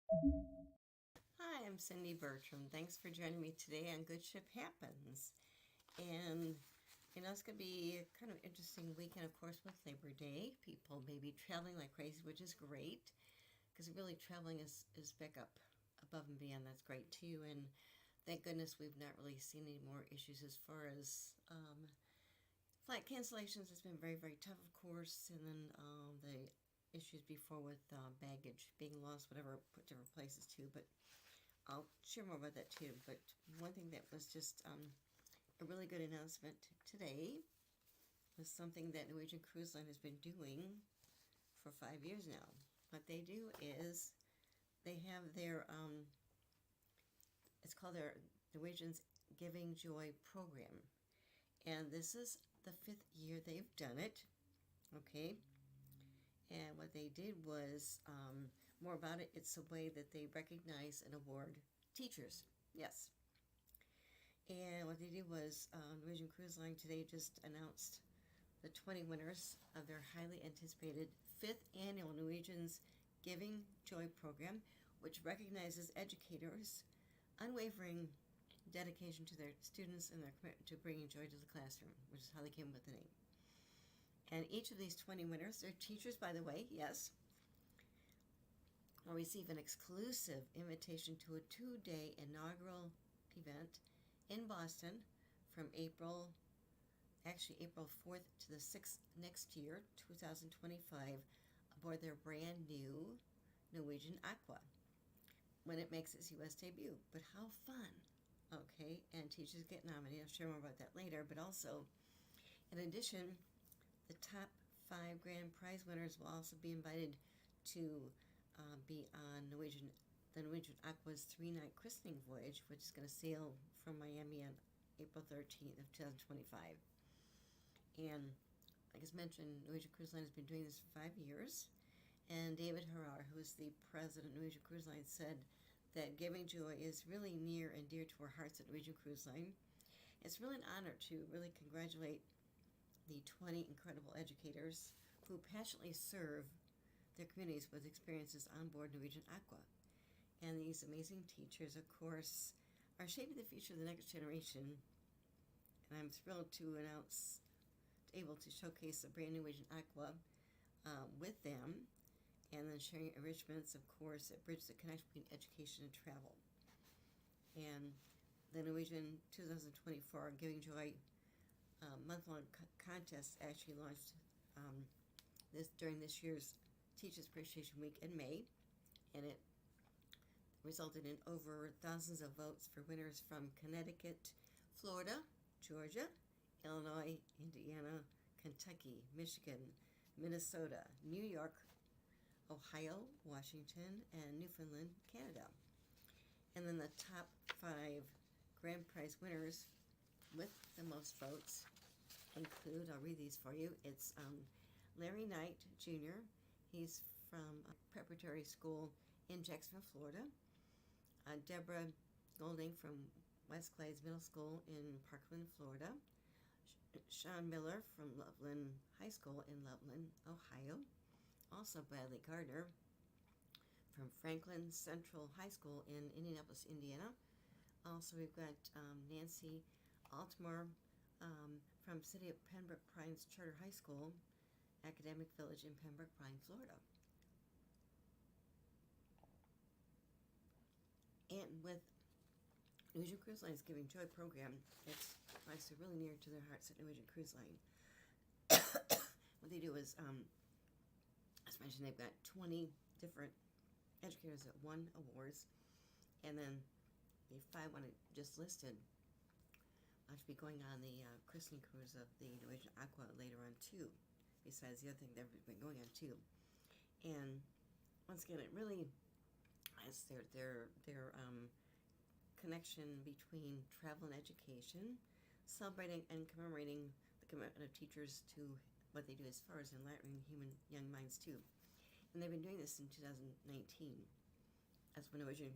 Hi, I'm Cindy Bertram. Thanks for joining me today on Good Ship Happens. And it's going to be kind of interesting weekend, of course, with Labor Day. People may be traveling like crazy, which is great because really traveling is back up above and beyond. That's great too. And thank goodness we've not really seen any more issues as far as flight cancellations. It's been very, very tough, of course. And then the issues before with baggage being lost, whatever, put different places too. But I'll share more about that too. But one thing that was just a really good announcement today was something that Norwegian Cruise Line has been doing for 5 years now. What they do is they have their, it's called their Norwegian's Giving Joy program. And this is the 5th year they've done it. Okay. And what they did was, more about it, it's a way that they recognize and award teachers. Yes. And what they did was, Norwegian Cruise Line today just announced the 20 winners of their highly anticipated 5th annual Norwegian's Giving Joy program, which recognizes educators' unwavering dedication to their students and their commitment to bringing joy to the classroom, which is how they came up with the name. And each of these 20 winners, they're teachers, by the way, yes, will receive an exclusive invitation to a 2-day inaugural event in Boston from April 4th to the 6th next year, 2025, aboard their brand new Norwegian Aqua when it makes its U.S. debut. But how fun! Okay, and teachers get nominated. I'll share more about that later. But also, in addition, the top 5 grand prize winners will also be invited to be on the Norwegian Aqua's 3-night christening voyage, which is going to sail from Miami on April 13th of 2025. And like I mentioned, Norwegian Cruise Line has been doing this for 5 years. And David Harrar, who is the president of Norwegian Cruise Line, said that giving joy is really near and dear to our hearts at Norwegian Cruise Line. It's really an honor to really congratulate the 20 incredible educators who passionately serve their communities with experiences on board Norwegian Aqua. And these amazing teachers, of course, are shaping the future of the next generation. And I'm thrilled to announce, able to showcase the brand new Norwegian Aqua with them, and then sharing enrichments, of course, that bridge the connection between education and travel. And the Norwegian 2024 Giving Joy month-long contest actually launched during this year's Teachers Appreciation Week in May, and it resulted in over thousands of votes for winners from Connecticut, Florida, Georgia, Illinois, Indiana, Kentucky, Michigan, Minnesota, New York, Ohio, Washington, and Newfoundland, Canada. And then the top 5 grand prize winners with the most votes include, I'll read these for you, it's Larry Knight Jr., he's from a preparatory school in Jacksonville, Florida. Deborah Golding from West Glades Middle School in Parkland, Florida. Sean Miller from Loveland High School in Loveland, Ohio. Also Bradley Gardner from Franklin Central High School in Indianapolis, Indiana. Also, we've got Nancy Altmore from City of Pembroke Pines Charter High School, Academic Village in Pembroke Pines, Florida. And with Norwegian Cruise Line's Giving Joy program, it's obviously really near to their hearts at Norwegian Cruise Line. What they do is, as mentioned, they've got 20 different educators that won awards, and then the 5 one I just listed will actually be going on the christening cruise of the Norwegian Aqua later on too, besides the other thing they've been going on too. And once again, it really is their connection between travel and education, celebrating and commemorating the commitment of teachers to what they do as far as enlightening human young minds too. And they've been doing this in 2019. As when Norwegian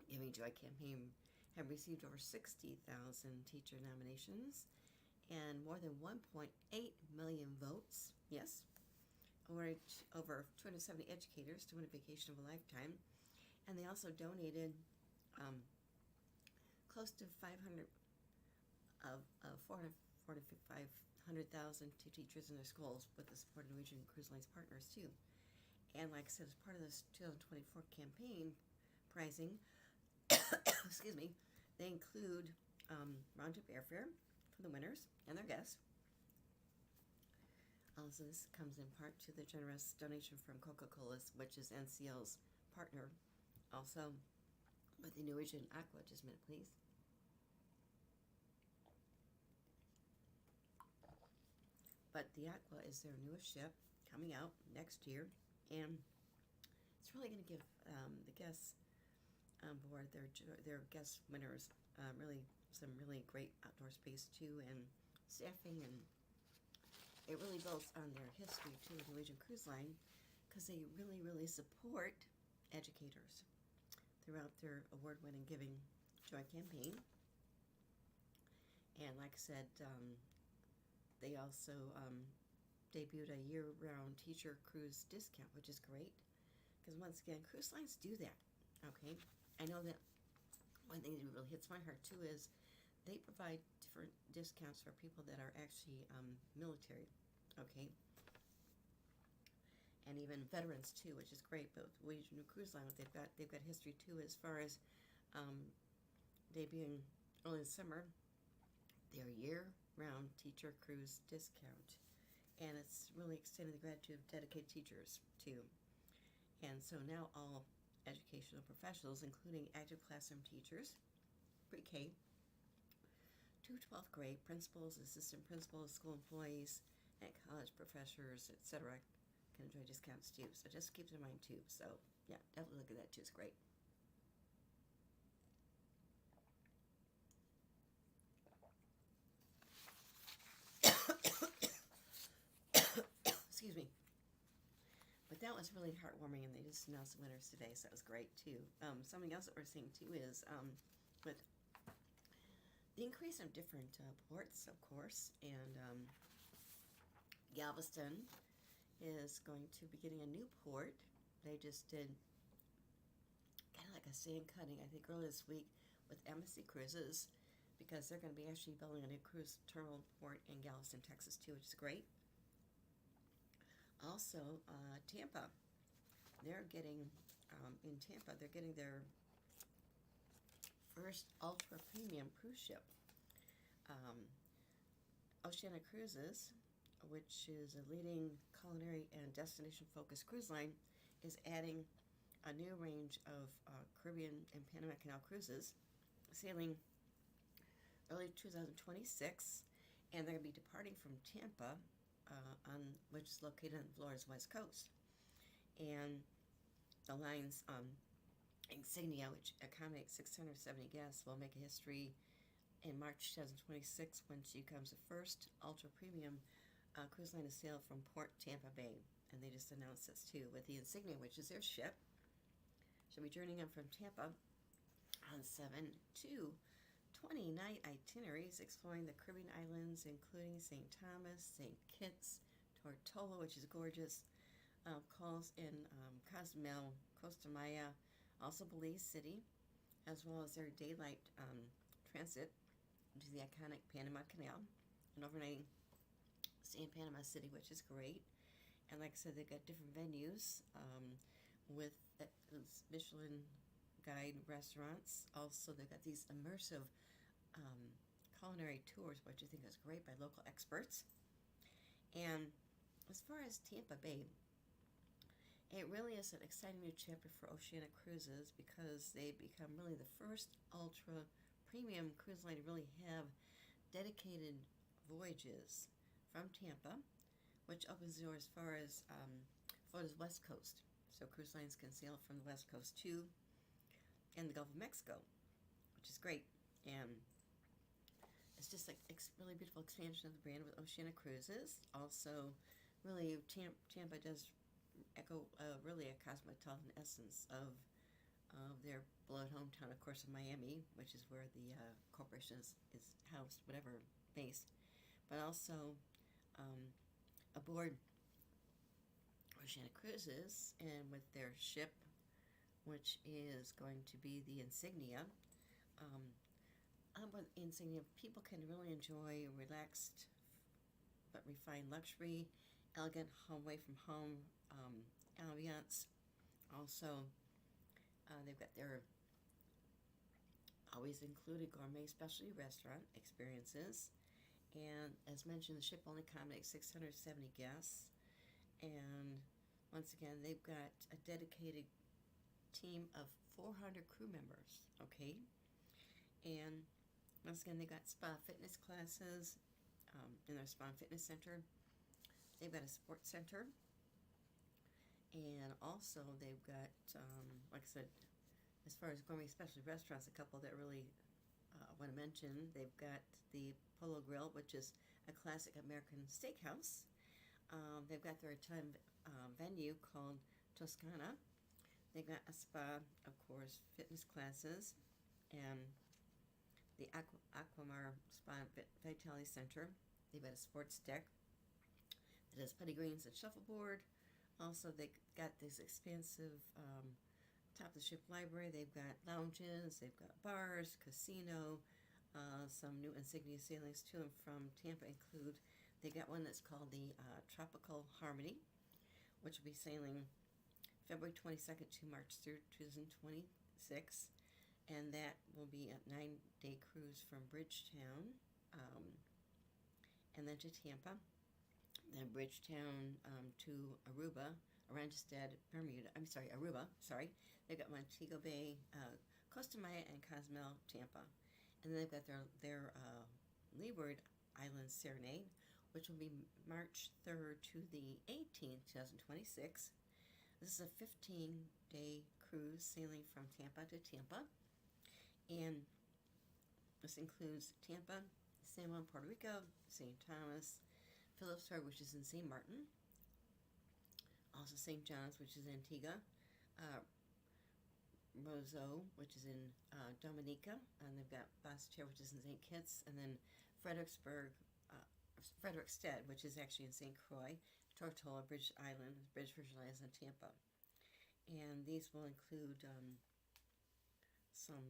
Giving Joy campaign have received over 60,000 teacher nominations and more than 1.8 million votes. Yes, awarded over 270 educators to win a vacation of a lifetime. And they also donated close to 500 of 500,000 to teachers in their schools with the support of Norwegian Cruise Line's partners too. And like I said, as part of this 2024 campaign pricing, excuse me, they include round-trip airfare for the winners and their guests. Also, this comes in part to the generous donation from Coca-Cola, which is NCL's partner. Also, with the Norwegian Aqua, just a minute, please. But the Aqua is their newest ship coming out next year, and it's really going to give the guests on board, their guest winners, really some really great outdoor space too, and staffing, and it really builds on their history too with Norwegian Cruise Line, because they really support educators throughout their award-winning Giving Joy campaign. And like I said, they also debuted a year-round teacher cruise discount, which is great, because once again, cruise lines do that. Okay, I know that one thing that really hits my heart too is they provide different discounts for people that are actually military. Okay, and even veterans too, which is great. But with Norwegian Cruise Line, they've got history too, as far as debuting early in the summer their year-round teacher cruise discount, and it's really extending the gratitude of dedicated teachers too. And so now all educational professionals, including active classroom teachers, pre-K to 12th grade, principals, assistant principals, school employees, and college professors, etc., can enjoy discounts too. So just keep it in mind too. So yeah, definitely look at that too. It's great. Excuse me. But that was really heartwarming, and they just announced the winners today, so that was great too. Something else that we're seeing too is with the increase of different ports, of course, and Galveston is going to be getting a new port. They just did kind of like a sand cutting, I think, earlier this week with Embassy Cruises, because they're going to be actually building a new cruise terminal port in Galveston, Texas too, which is great. Also, Tampa, they're getting, in Tampa, they're getting their first ultra premium cruise ship. Oceania Cruises, which is a leading culinary and destination-focused cruise line, is adding a new range of Caribbean and Panama Canal cruises, sailing early 2026, and they're going to be departing from Tampa, which is located on Florida's west coast. And the line's Insignia, which accommodates 670 guests, will make a history in March 2026 when she becomes the first ultra-premium cruise line to sail from Port Tampa Bay. And they just announced this too, with the Insignia, which is their ship. She'll be journeying in from Tampa on 7 to 20-night itineraries, exploring the Caribbean islands, including St. Thomas, St. Kitts, Tortola, which is gorgeous, calls in Cozumel, Costa Maya, also Belize City, as well as their daylight transit to the iconic Panama Canal, and overnighting stay in Panama City, which is great. And like I said, they've got different venues with Michelin guide restaurants. Also, they've got these immersive culinary tours, which I think is great, by local experts. And as far as Tampa Bay, it really is an exciting new chapter for Oceania Cruises, because they become really the first ultra premium cruise line to really have dedicated voyages from Tampa, which opens the door as far as Florida's west coast. So cruise lines can sail from the west coast too, and the Gulf of Mexico, which is great. And it's just like really beautiful expansion of the brand with Oceania Cruises. Also, really, Tampa does echo really a cosmopolitan essence of their beloved hometown, of course, of Miami, which is where the corporation is housed, whatever, based. But also aboard Oceanic Cruises, and with their ship, which is going to be the Insignia. Um, with Insignia, people can really enjoy relaxed but refined luxury, elegant home away from home ambiance. Also, they've got their always included gourmet specialty restaurant experiences. And as mentioned, the ship only accommodates 670 guests. And once again, they've got a dedicated team of 400 crew members, okay? And once again, they got spa fitness classes in their spa and fitness center. They've got a sports center. And also, they've got, like I said, as far as gourmet specialty restaurants, a couple that really want to mention. They've got the Polo Grill, which is a classic American steakhouse. They've got their Italian venue called Toscana. They've got a spa, of course, fitness classes, and the Aquamar Spa and Vitality Center. They've got a sports deck that has putting greens and shuffleboard. Also, they got this expansive top of the ship library. They've got lounges, they've got bars, casino. Some new Insignia sailings to and from Tampa include, they got one that's called the Tropical Harmony, which will be sailing February 22nd to March 3rd, 2026. And that will be a 9-day cruise from Bridgetown and then to Tampa. Then Bridgetown to Aruba, Aruba. They've got Montego Bay, Costa Maya, and Cozumel, Tampa. And then they've got their Leeward Island Serenade, which will be March 3rd to the 18th, 2026. This is a 15-day cruise sailing from Tampa to Tampa. And this includes Tampa, San Juan, Puerto Rico, St. Thomas, Phillipsburg, which is in St. Martin, also St. John's, which is Antigua, Roseau, which is in Dominica, and they've got Bastia, which is in St. Kitts, and then Frederickstead, which is actually in St. Croix, Tortola, Bridge Virgin Islands, and Tampa. And these will include some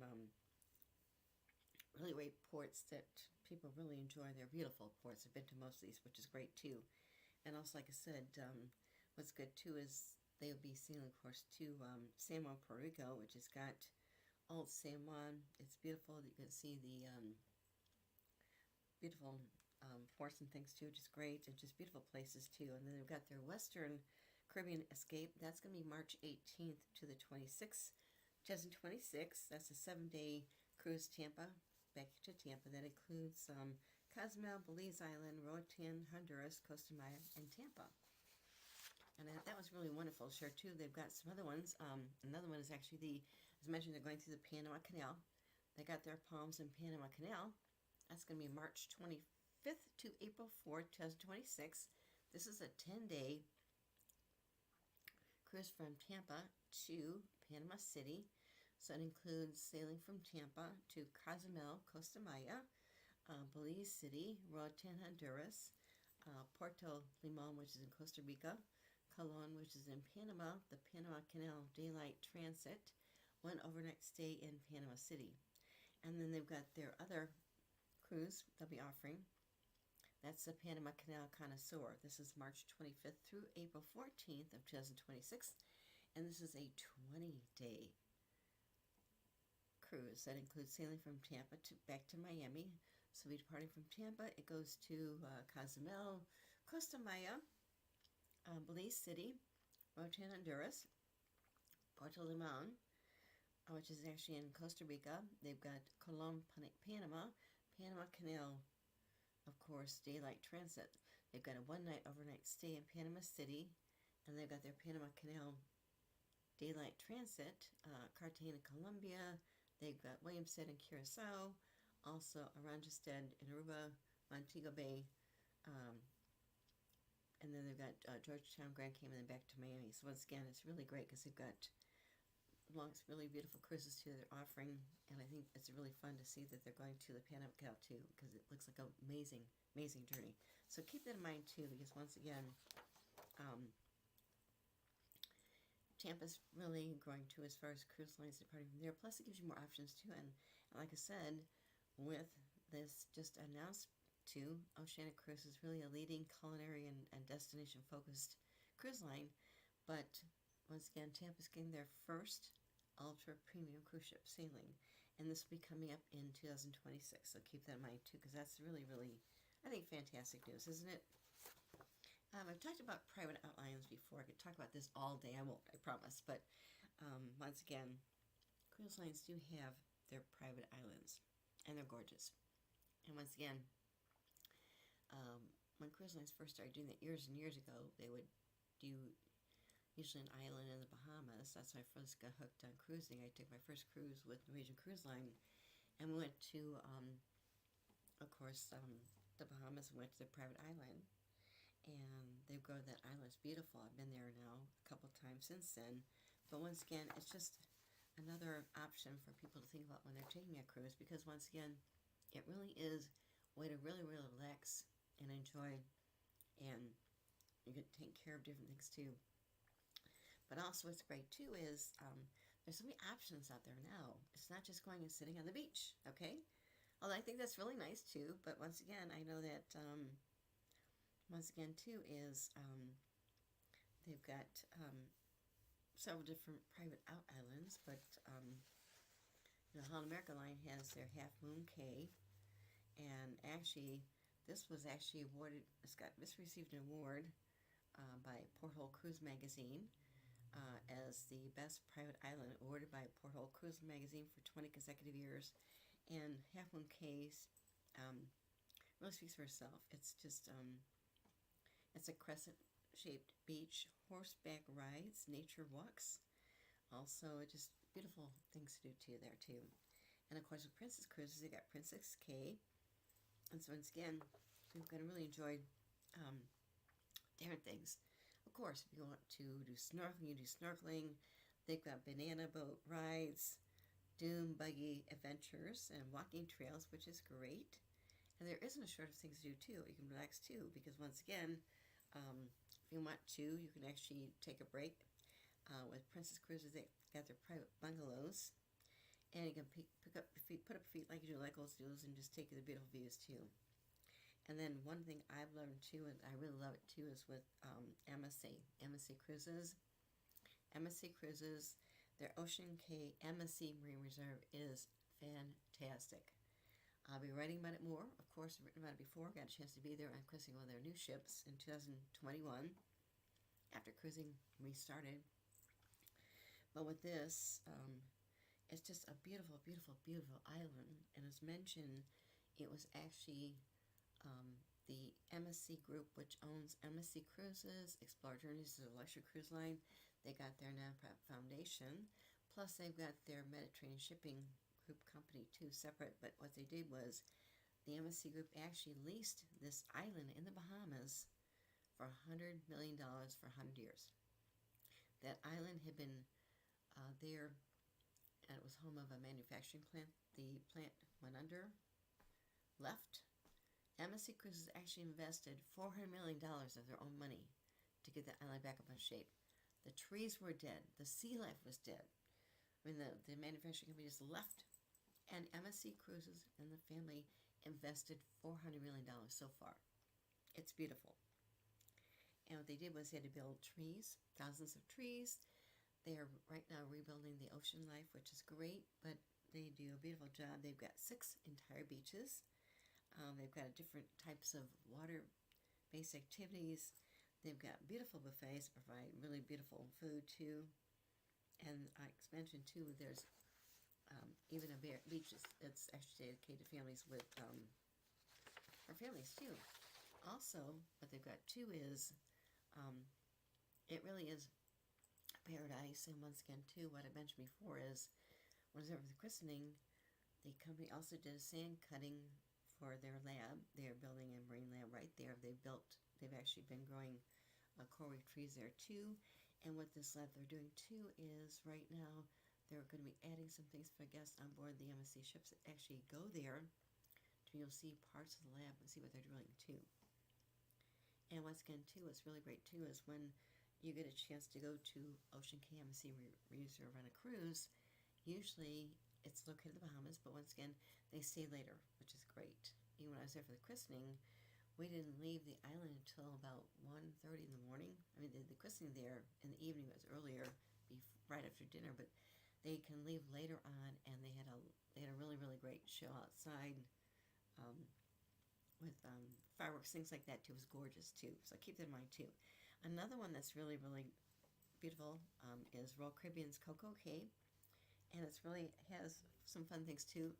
really great ports that people really enjoy. They're beautiful ports. I've been to most of these, which is great too. And also, like I said, what's good too is they'll be sailing, of course, to San Juan, Puerto Rico, which has got Old San Juan. It's beautiful. You can see the beautiful ports and things too, which is great, and just beautiful places too. And then they've got their Western Caribbean Escape. That's going to be March 18th to the 26th, 2026. That's a 7-day cruise back to Tampa. That includes Cozumel, Belize Island, Roatan, Honduras, Costa Maya, and Tampa. And that was really wonderful to share too. They've got some other ones. Another one is actually as mentioned, they're going through the Panama Canal. They got their Palms in Panama Canal. That's going to be March 25th to April 4th, 2026. This is a 10-day cruise from Tampa to Panama City. So it includes sailing from Tampa to Cozumel, Costa Maya, Belize City, Roatan, Honduras, Puerto Limon, which is in Costa Rica, Colon, which is in Panama, the Panama Canal Daylight Transit, one overnight stay in Panama City. And then they've got their other cruise they'll be offering. That's the Panama Canal Connoisseur. This is March 25th through April 14th of 2026. And this is a 20-day cruise that includes sailing from Tampa back to Miami. So we're departing from Tampa. It goes to Cozumel, Costa Maya, Belize City, Roatan, Honduras, Puerto Limon, which is actually in Costa Rica. They've got Colón, Panama, Panama Canal, of course, Daylight Transit. They've got a one-night overnight stay in Panama City, and they've got their Panama Canal Daylight Transit, Cartagena, Colombia. They've got Williamson and Curacao, also Arrangestead in Aruba, Montego Bay, and then they've got Georgetown, Grand Cayman, and then back to Miami. So once again, it's really great because they've got really beautiful cruises too they're offering, and I think it's really fun to see that they're going to the Panama Canal too, because it looks like an amazing journey. So keep that in mind too, because once again, Tampa's really growing too as far as cruise lines departing from there. Plus, it gives you more options too. And like I said, with this just announced too, Oceanic Cruise is really a leading culinary and destination focused cruise line. But once again, Tampa's getting their first ultra premium cruise ship sailing, and this will be coming up in 2026. So keep that in mind too, because that's really, really, I think, fantastic news, isn't it? I've talked about private outlines before. I could talk about this all day. I won't, I promise. But once again, cruise lines do have their private islands, and they're gorgeous. And once again, when cruise lines first started doing that years and years ago, they would do usually an island in the Bahamas. That's when I first got hooked on cruising. I took my first cruise with Norwegian Cruise Line, and we went to, of course, the Bahamas, and went to the private island. And they grow that island. It's beautiful. I've been there now a couple times since then. But once again, it's just another option for people to think about when they're taking a cruise, because once again, it really is a way to really, really relax and enjoy, and you can take care of different things too. But also what's great too is there's so many options out there now. It's not just going and sitting on the beach, okay? Although I think that's really nice too, but once again, I know that once again too is they've got several different private out islands, but the Holland America Line has their Half Moon Cay, and actually this was actually awarded, this received an award by Porthole Cruise Magazine as the best private island, awarded by Porthole Cruise Magazine for 20 consecutive years. And Half Moon Cay's really speaks for itself. It's just it's a crescent-shaped beach, horseback rides, nature walks. Also, just beautiful things to do too there too. And of course, with Princess Cruises, they got Princess Cay. And so once again, we're going to really enjoy different things. Of course, if you want to do snorkeling, you do snorkeling. They've got banana boat rides, dune buggy adventures, and walking trails, which is great. And there isn't a shortage of things to do too. You can relax too, because once again, if you want to, you can actually take a break. With Princess Cruises, they got their private bungalows, and you can pick up your feet, put up your feet like you do like Old Steelers, and just take the beautiful views too. And then one thing I've learned too, and I really love it too, is with MSC Cruises. MSC Cruises, their Ocean Cay MSC Marine Reserve is fantastic. I'll be writing about it more. Of course, I've written about it before. Got a chance to be there on cruising one of their new ships in 2021 after cruising restarted. But with this, it's just a beautiful, beautiful, beautiful island. And as mentioned, it was actually the MSC Group, which owns MSC Cruises, Explore Journeys is a luxury cruise line. They got their nonprofit foundation. Plus, they've got their Mediterranean Shipping Group company too, separate. But what they did was the MSC Group actually leased this island in the Bahamas for $100 million for 100 years. That island had been there, and it was home of a manufacturing plant. The plant went under, left. MSC Cruises actually invested $400 million of their own money to get the island back up in shape. The trees were dead. The sea life was dead. I mean, the manufacturing company just left. And MSC Cruises and the family invested $400 million so far. It's beautiful. And what they did was they had to build trees, thousands of trees. They are right now rebuilding the ocean life, which is great, but they do a beautiful job. They've got 6 entire beaches. They've got different types of water-based activities. They've got beautiful buffets that provide really beautiful food too. And I mentioned too, there's even a beach that's actually dedicated to families with, for families too. Also, what they've got too is, it really is paradise. And once again too, what I mentioned before is, when I was over the christening, the company also did a sand cutting for their lab. They're building a marine lab right there. They've actually been growing coral reef trees there too. And what this lab they're doing too is right now they're going to be adding some things for guests on board the MSC ships that actually go there to be able to see parts of the lab and see what they're drilling too. And once again too, what's really great too is when you get a chance to go to Ocean Cay Embassy Reserve on a cruise, usually it's located in the Bahamas, but once again, they stay later, which is great. Even when I was there for the christening, we didn't leave the island until about 1:30 in the morning. I mean, the christening there in the evening was earlier, right after dinner, but they can leave later on, and they had a really, really great show outside um, with fireworks, things like that too. It was gorgeous too, so keep that in mind too. Another one that's really, really beautiful is Royal Caribbean's Coco Cay, and it's really has some fun things too.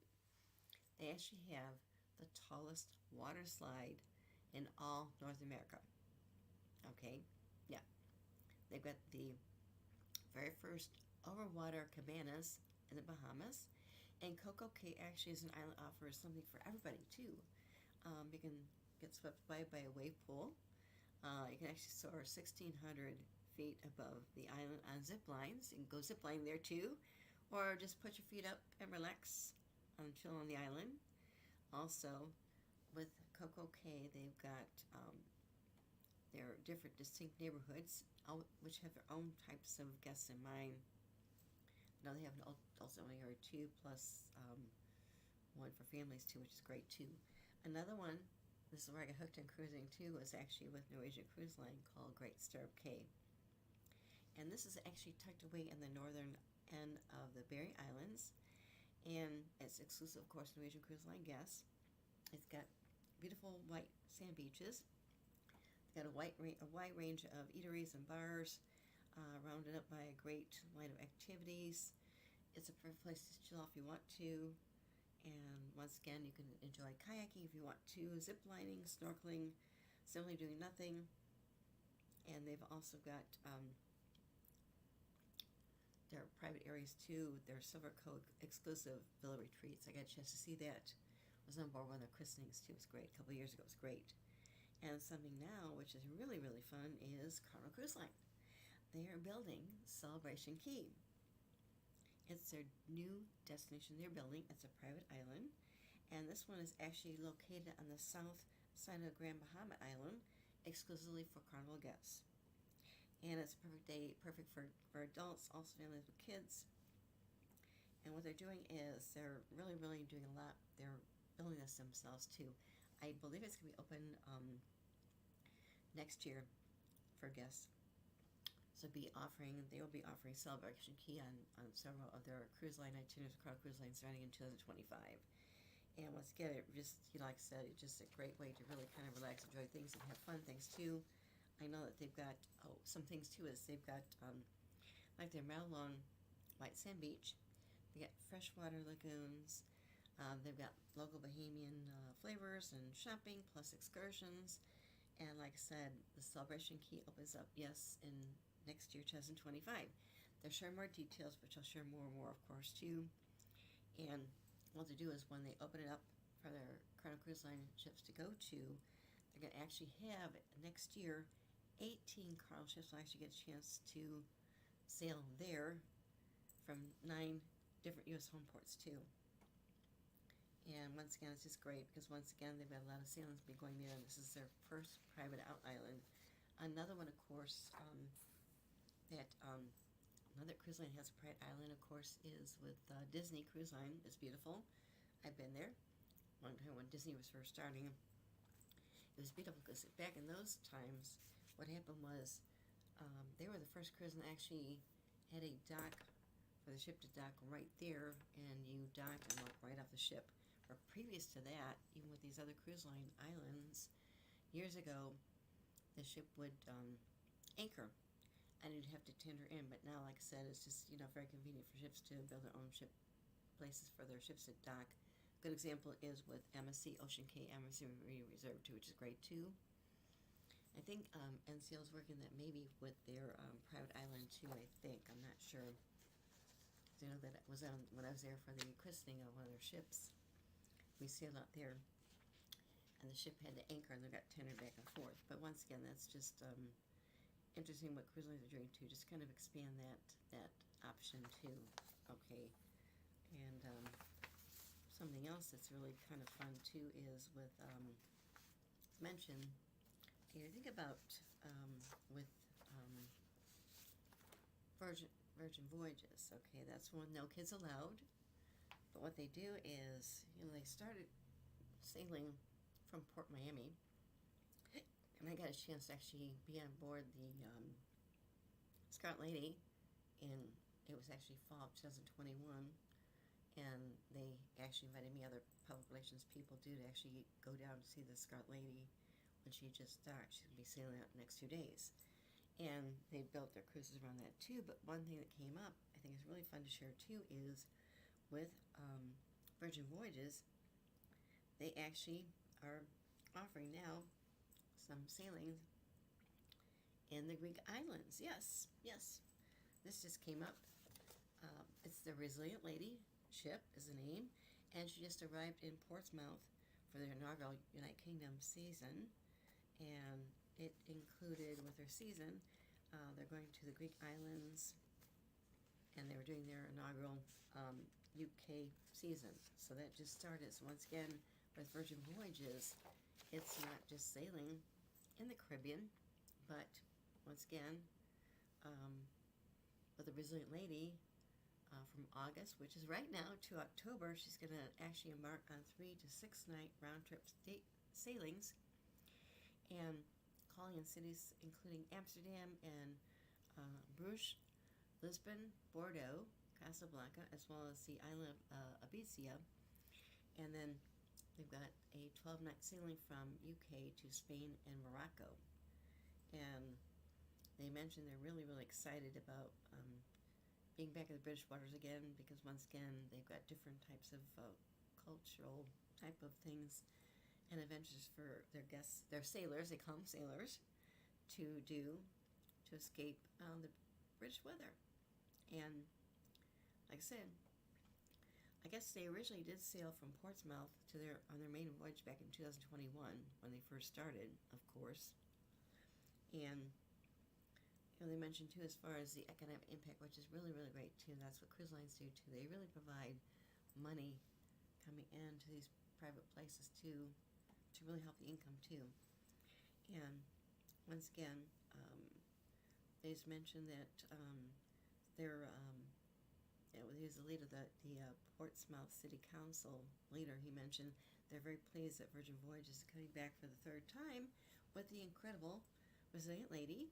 They actually have the tallest water slide in all North America. Okay, yeah, they've got the very first overwater cabanas in the Bahamas, and Coco Cay actually is an island offers something for everybody too. You can get swept by a wave pool. You can actually soar 1,600 feet above the island on zip lines. You can go zip lining there too, or just put your feet up and relax and chill on the island. Also, with Coco Cay, they've got their different distinct neighborhoods, which have their own types of guests in mind. Now they have an adults only area too, plus one for families too, which is great too. Another one, this is where I got hooked on cruising too, was actually with Norwegian Cruise Line called Great Stirrup Cay. And this is actually tucked away in the northern end of the Berry Islands, and it's exclusive, of course, Norwegian Cruise Line guests. It's got beautiful white sand beaches. It's got a wide range of eateries and bars, rounded up by a great line of activities. It's a perfect place to chill if you want to. And once again, you can enjoy kayaking if you want to, zip lining, snorkeling, simply doing nothing. And they've also got their private areas too, their Silver Code exclusive villa retreats. I got a chance to see that. I was on board one of their christenings too. It was great. A couple of years ago, it was great. And something now, which is really, really fun, is Carnival Cruise Line. They are building Celebration Key. It's their new destination they're building. It's a private island, and this one is actually located on the south side of Grand Bahama Island, exclusively for Carnival guests. And it's a perfect day, perfect for adults, also families with kids. And what they're doing is they're really, really doing a lot. They're building this themselves too. I believe it's going to be open next year for guests. So they will be offering Celebration Key on several of their cruise line itineraries, Carnival Cruise Line, starting in 2025. And once again, it just, like I said, it's just a great way to really kind of relax, enjoy things, and have fun things too. I know that they've got, some things too is they've got, like their mile-long white sand beach. They got freshwater lagoons. They've got local Bahamian flavors and shopping, plus excursions. And like I said, the Celebration Key opens up, yes, in next year, 2025. They'll share more details, which I'll share more and more, of course, too. And what they do is when they open it up for their Carnival Cruise Line ships to go to, they're going to actually have, next year, 18 Carnival ships will actually get a chance to sail there from 9 different U.S. home ports, too. And once again, it's just great because once again, they've got a lot of sailings be going there, and this is their first private out island. Another one, of course, that another cruise line has a private island, of course, is with Disney Cruise Line. It's beautiful. I've been there one time when Disney was first starting. It was beautiful because back in those times, what happened was they were the first cruise line that actually had a dock for the ship to dock right there, and you dock and walk right off the ship. Or previous to that, even with these other cruise line islands, years ago, the ship would anchor, and you'd have to tender in. But now, like I said, it's just very convenient for ships to build their own ship places for their ships to dock. Good example is with MSC Ocean Cay Embassy Marine Reserve too, which is great too. I think NCL is working that maybe with their private island too. I think I'm not sure. I know that it was when I was there for the christening of one of their ships. We sailed out there, and the ship had to anchor, and they got tendered back and forth. But once again, that's just interesting what cruise lines are doing too. Just kind of expand that option too. Okay, and something else that's really kind of fun too is with mention. You think about with Virgin Voyages. Okay, that's one, no kids allowed. But what they do is, they started sailing from Port Miami, and I got a chance to actually be on board the Scarlet Lady, and it was actually fall of 2021, and they actually invited me, other public relations people do, to actually go down to see the Scarlet Lady when she just docked. She's going to be sailing out the next 2 days. And they built their cruises around that too, but one thing that came up, I think is really fun to share too, is with Virgin Voyages, they actually are offering now some sailings in the Greek islands. Yes, yes. This just came up. It's the Resilient Lady ship is the name, and she just arrived in Portsmouth for their inaugural United Kingdom season, and it included with their season, they're going to the Greek islands, and they were doing their inaugural UK season. So that just started. So once again, with Virgin Voyages, it's not just sailing in the Caribbean, but once again, with the Resilient Lady, from August, which is right now, to October, she's going to actually embark on 3 to 6 night round trip sailings, and calling in cities including Amsterdam and Bruges, Lisbon, Bordeaux, Casablanca, as well as the island of Ibiza. And then they've got a 12-night sailing from UK to Spain and Morocco. And they mentioned they're really, really excited about being back in the British waters again, because once again, they've got different types of cultural type of things and adventures for their guests, their sailors, they call them sailors, to do to escape the British weather. And like I said, I guess they originally did sail from Portsmouth on their main voyage back in 2021 when they first started, of course. And they mentioned too, as far as the economic impact, which is really, really great too. That's what cruise lines do too. They really provide money coming into these private places too, to really help the income too. And once again, they just mentioned that they're he was the leader of the Portsmouth City Council leader. He mentioned they're very pleased that Virgin Voyages is coming back for the 3rd time with the incredible Resilient Lady,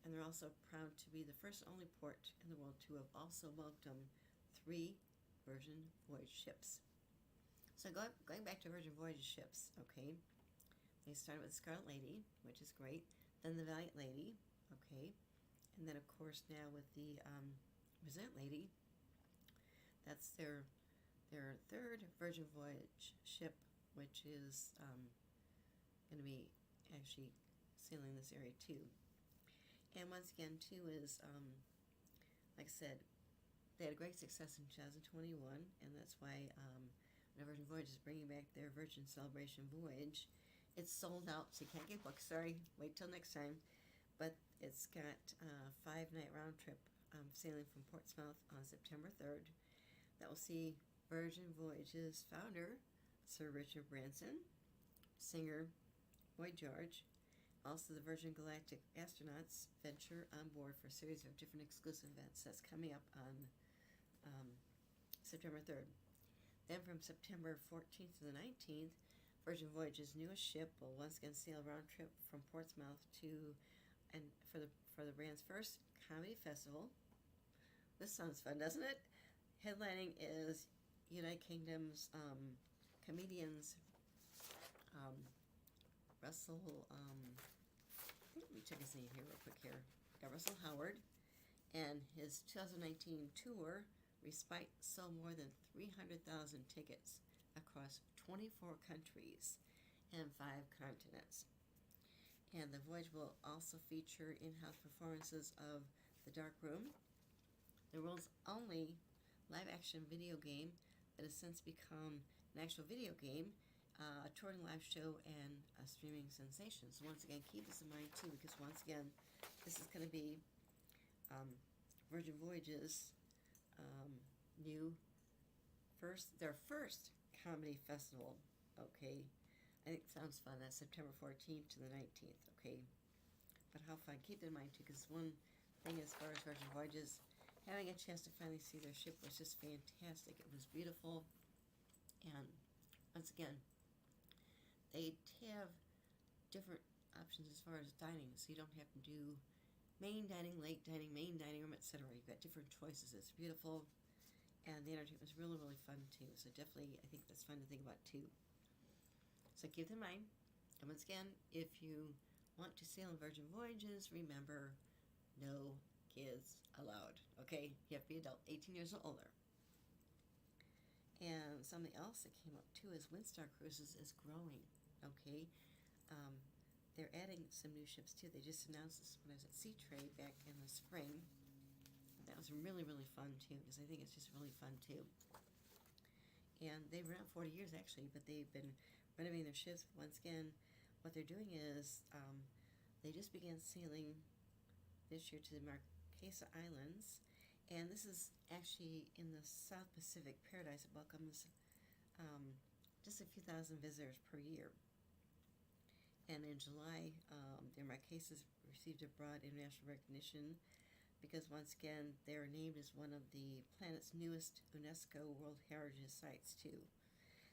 and they're also proud to be the first and only port in the world to have also welcomed 3 Virgin Voyage ships. So going back to Virgin Voyage ships, okay, they started with Scarlet Lady, which is great, then the Valiant Lady, okay, and then of course now with the Resilient Lady, that's their 3rd Virgin Voyage ship, which is going to be actually sailing this area too. And once again too is, like I said, they had a great success in 2021, and that's why Virgin Voyage is bringing back their Virgin Celebration Voyage. It's sold out, so you can't get booked. Sorry, wait till next time. But it's got a 5-night round trip sailing from Portsmouth on September 3rd. That will see Virgin Voyage's founder, Sir Richard Branson, singer Boy George, also the Virgin Galactic astronauts venture on board for a series of different exclusive events. That's coming up on September 3rd. Then from September 14th to the 19th, Virgin Voyage's newest ship will once again sail a round trip from Portsmouth for the brand's first comedy festival. This sounds fun, doesn't it? Headlining is United Kingdom's comedians Russell, let me check his name here real quick here. Yeah, Russell Howard, and his 2019 tour Respite sold more than 300,000 tickets across 24 countries and 5 continents. And the voyage will also feature in-house performances of The Dark Room, the world's only live-action video game that has since become an actual video game, a touring live show, and a streaming sensation. So once again, keep this in mind too, because once again, this is going to be Virgin Voyage's their first comedy festival. Okay, I think it sounds fun. That's September 14th to the 19th. Okay, but how fun? Keep that in mind too, because one thing as far as Virgin Voyages, having a chance to finally see their ship was just fantastic. It was beautiful, and once again, they have different options as far as dining, so you don't have to do main dining, late dining, main dining room, etc. You've got different choices. It's beautiful, and the entertainment was really, really fun too. So definitely, I think that's fun to think about too. So keep in mind, and once again, if you want to sail on Virgin Voyages, remember, no kids allowed. Okay, you have to be adult, 18 years or older. And something else that came up too is Windstar Cruises is growing. Okay, um, they're adding some new ships too. They just announced this when I was at Sea Trade back in the spring. That was really, really fun too, because I think it's just really fun too. And they've been around 40 years actually, but they've been renovating their ships. Once again, what they're doing is they just began sailing this year to the Marquesa Islands, and this is actually in the South Pacific Paradise. It welcomes just a few thousand visitors per year. And in July, the Marquesas received a broad international recognition because once again, they're named as one of the planet's newest UNESCO World Heritage Sites too.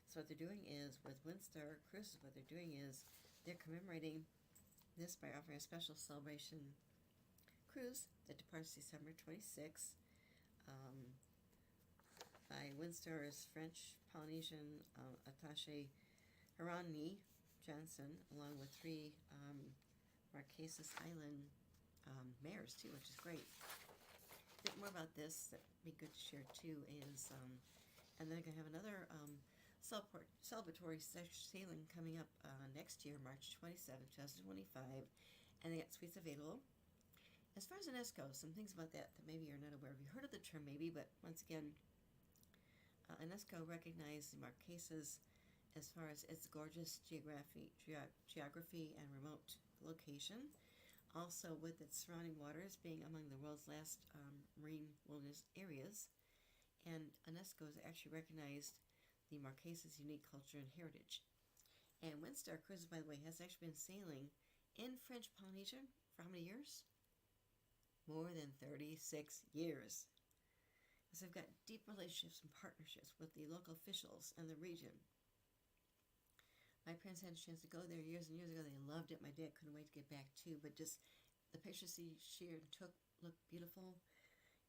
So what they're doing is, with Windstar Cruises, what they're doing is they're commemorating this by offering a special celebration cruise that departs December 26th by Windstar's French Polynesian attaché Hirani Johnson, along with three Marquesas Island mayors too, which is great. A bit more about this that would be good to share too is, and they're going to have another celebratory sailing coming up next year, March 27th, 2025, and they got suites available. As far as UNESCO, some things about that maybe you're not aware of. You heard of the term maybe, but once again, UNESCO recognized the Marquesas as far as its gorgeous geography and remote location, also with its surrounding waters being among the world's last marine wilderness areas. And UNESCO has actually recognized the Marquesas' unique culture and heritage. And Windstar Cruises, by the way, has actually been sailing in French Polynesia for how many years? More than 36 years. So they've got deep relationships and partnerships with the local officials and the region. My parents had a chance to go there years and years ago. They loved it. My dad couldn't wait to get back too. But just the pictures he shared and took looked beautiful.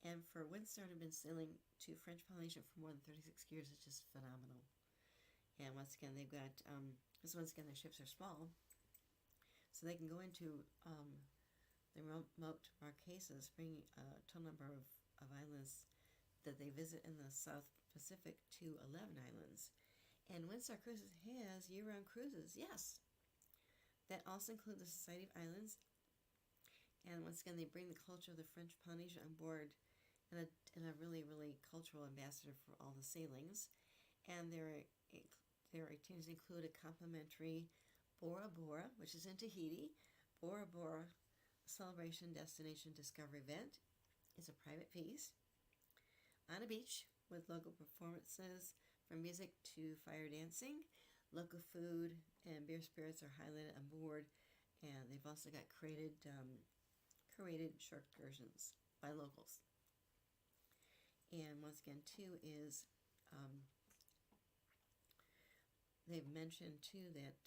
And for Windstar to have been sailing to French Polynesia for more than 36 years is just phenomenal. And once again, they've got, because once again, their ships are small, so they can go into the remote Marquesas, bringing a total number of islands that they visit in the South Pacific to 11 islands. And Windstar Cruises has year-round cruises, yes. That also include the Society of Islands. And once again, they bring the culture of the French Polynesia on board and a really, really cultural ambassador for all the sailings. And their activities include a complimentary Bora Bora, which is in Tahiti. Bora Bora Celebration Destination Discovery event. It's a private piece on a beach with local performances from music to fire dancing. Local food and beer spirits are highlighted on board, and they've also got curated short excursions by locals. And once again, too, is they've mentioned too that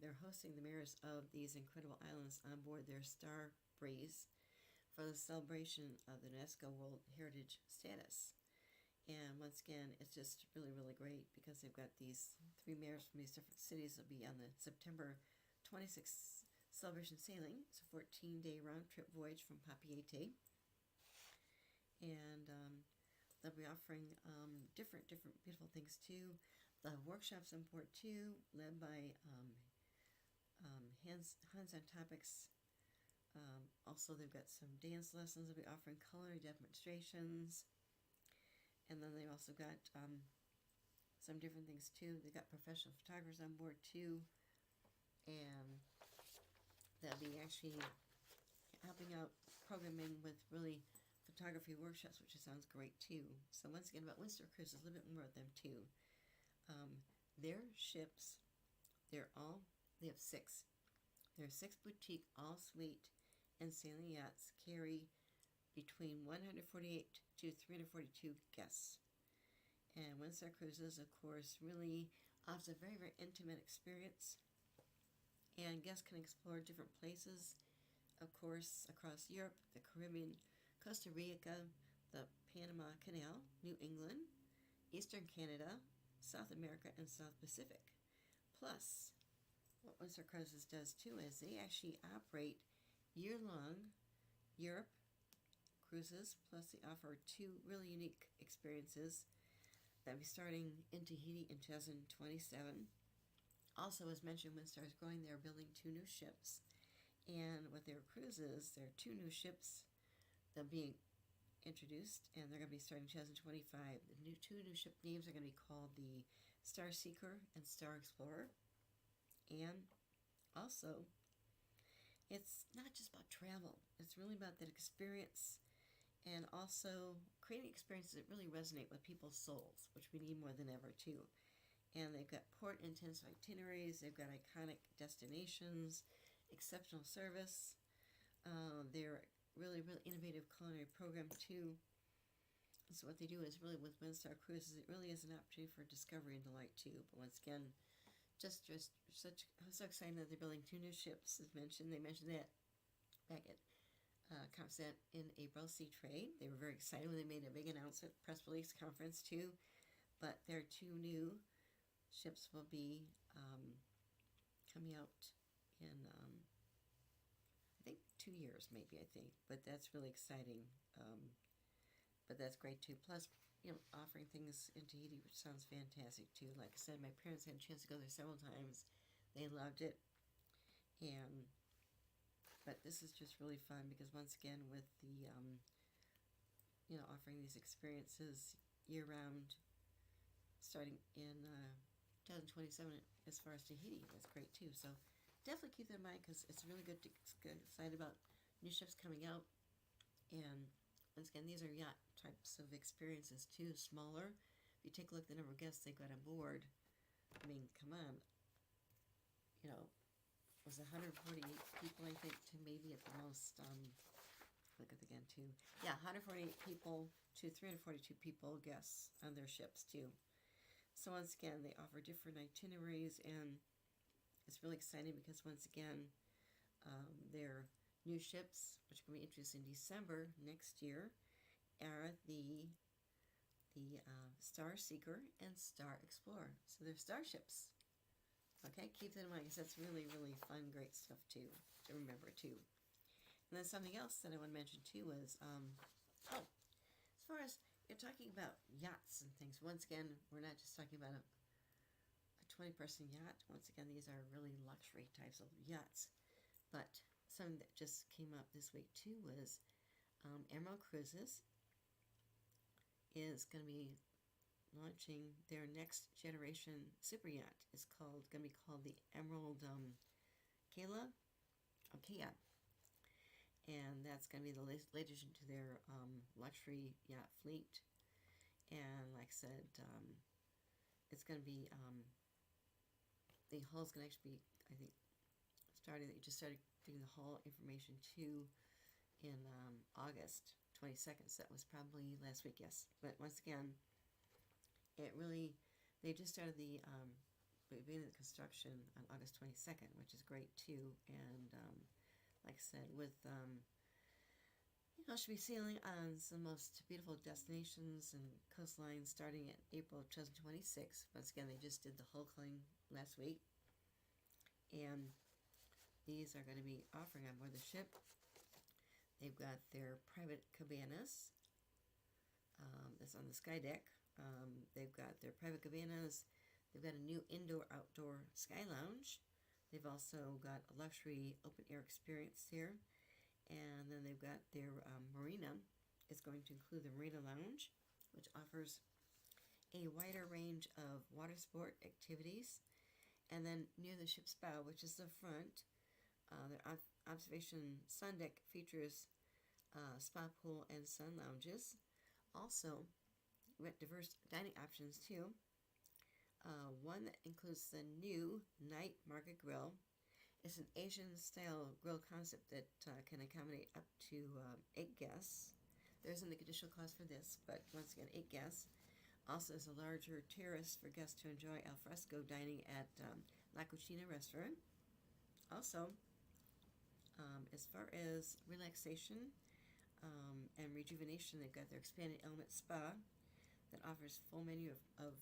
they're hosting the mayors of these incredible islands on board their Star Breeze for the celebration of the UNESCO World Heritage status. And once again, it's just really, really great because they've got these three mayors from these different cities that will be on the September 26th celebration sailing. It's a 14-day round-trip voyage from Papeete. And they'll be offering different beautiful things too. They'll have workshops on board too, led by hands-on topics. Also, they've got some dance lessons. They'll be offering culinary demonstrations. And then they've also got some different things too. They've got professional photographers on board too. And they'll be actually helping out programming with really photography workshops, which sounds great too. So once again, about Windstar Cruises, a little bit more of them too. Their ships, they have six. There are 6 boutique, all-suite, and sailing yachts carry between 148 to 342 guests. And Windstar Cruises, of course, really offers a very, very intimate experience. And guests can explore different places, of course, across Europe, the Caribbean, Costa Rica, the Panama Canal, New England, Eastern Canada, South America, and South Pacific. Plus, what Windstar Cruises does too is they actually operate year-long Europe cruises, plus they offer two really unique experiences that will be starting in Tahiti in 2027. Also, as mentioned, Windstar is growing. They're building two new ships. And with their cruises, there are two new ships that are being introduced, and they're going to be starting 2025. The two new ship names are going to be called the Star Seeker and Star Explorer. And also, it's not just about travel. It's really about that experience, and also creating experiences that really resonate with people's souls, which we need more than ever, too. And they've got port-intensive itineraries, they've got iconic destinations, exceptional service. They're really, really innovative culinary program, too. So what they do is really with Windstar Cruises, it really is an opportunity for discovery and delight, too. But once again, just such, I'm so excited that they're building two new ships, as mentioned. They mentioned that back at conference in April, Seatrade. They were very excited when they made a big announcement, press release conference, too. But their two new ships will be coming out in, I think, 2 years, maybe, I think. But that's really exciting. But that's great, too. Plus, offering things in Tahiti, which sounds fantastic, too. Like I said, my parents had a chance to go there several times. They loved it. But this is just really fun because, once again, with the, offering these experiences year-round, starting in 2027 as far as Tahiti. That's great too. So definitely keep that in mind because it's really good to get excited about new ships coming out. And once again, these are yacht types of experiences too, smaller. If you take a look at the number of guests they got on board, I mean, come on. It was 148 people, I think, to maybe at the most. Look at it again too. Yeah, 148 people to 342 people guests on their ships too. So once again, they offer different itineraries, and it's really exciting because once again, their new ships, which are going to be introduced in December next year, are the Star Seeker and Star Explorer. So they're starships. Okay, keep that in mind because that's really, really fun, great stuff too to remember too. And then something else that I want to mention too is, as far as you're talking about yachts and things, once again, we're not just talking about a 20-person yacht. Once again, these are really luxury types of yachts. But something that just came up this week too was Emerald Cruises is going to be launching their next generation super yacht. It's going to be called the Emerald Kayla. And that's going to be the latest addition to their luxury yacht fleet. And like I said, it's going to be, the hull's going to actually be, I think, they just started doing the hull information too in August 22nd. So that was probably last week, yes. But once again, they just started the beginning of the construction on August 22nd, which is great too. And like I said, with should be sailing on some most beautiful destinations and coastlines starting in April of 2026. Once again, they just did the hull cleaning last week, and these are going to be offering on board the ship. They've got their private cabanas that's on the sky deck. They've got their private cabanas. They've got a new indoor-outdoor sky lounge. They've also got a luxury open-air experience here. And then they've got their marina. It's going to include the Marina Lounge, which offers a wider range of water sport activities. And then near the ship's bow, which is the front, their observation sun deck features spa pool and sun lounges. Also, we got diverse dining options too. One that includes the new Night Market Grill. It's an Asian-style grill concept that can accommodate up to 8 guests. There isn't an additional cost for this, but once again, 8 guests. Also, there's a larger terrace for guests to enjoy al fresco dining at La Cucina restaurant. Also, as far as relaxation and rejuvenation, they've got their expanded Element Spa that offers full menu of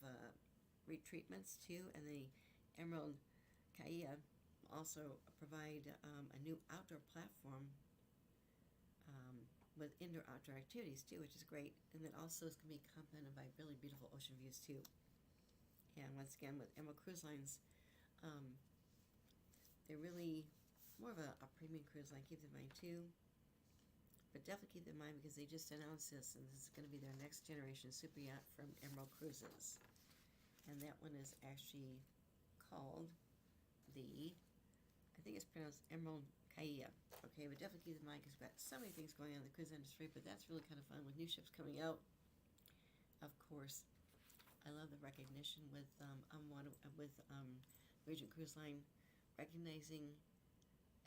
retreatments too, and the Emerald Caia also provide a new outdoor platform with indoor-outdoor activities too, which is great. And then also it's going to be complemented by really beautiful ocean views too. And once again, with Emerald Cruise Lines, they're really more of a premium cruise line. Keep in mind too, but definitely keep in mind because they just announced this, and this is going to be their next generation super yacht from Emerald Cruises, and that one is actually called I think it's pronounced Emerald Caia. Okay, but definitely keep in mind because we've got so many things going on in the cruise industry, but that's really kind of fun with new ships coming out. Of course, I love the recognition with Regent Cruise Line recognizing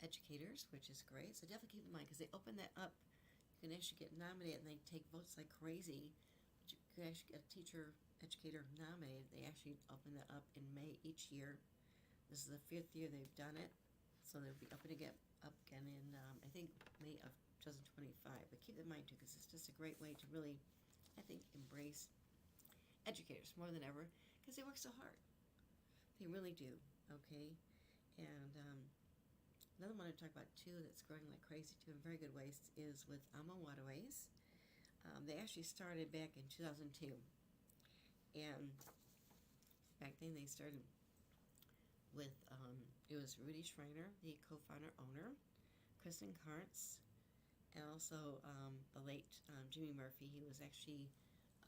educators, which is great. So definitely keep in mind because they open that up. You can actually get nominated, and they take votes like crazy. But you can actually get a teacher educator nominated. They actually open that up in May each year. This is the 5th year they've done it, so they'll be up again in I think May of 2025. But keep in mind too, because it's just a great way to really, I think, embrace educators more than ever because they work so hard. They really do. Okay, and another one I talk about too that's growing like crazy too in very good ways is with Alma Waterways. They actually started back in 2002, and back then they started with it was Rudy Schreiner, the co-founder owner, Kristen Karntz, and also the late Jimmy Murphy. He was actually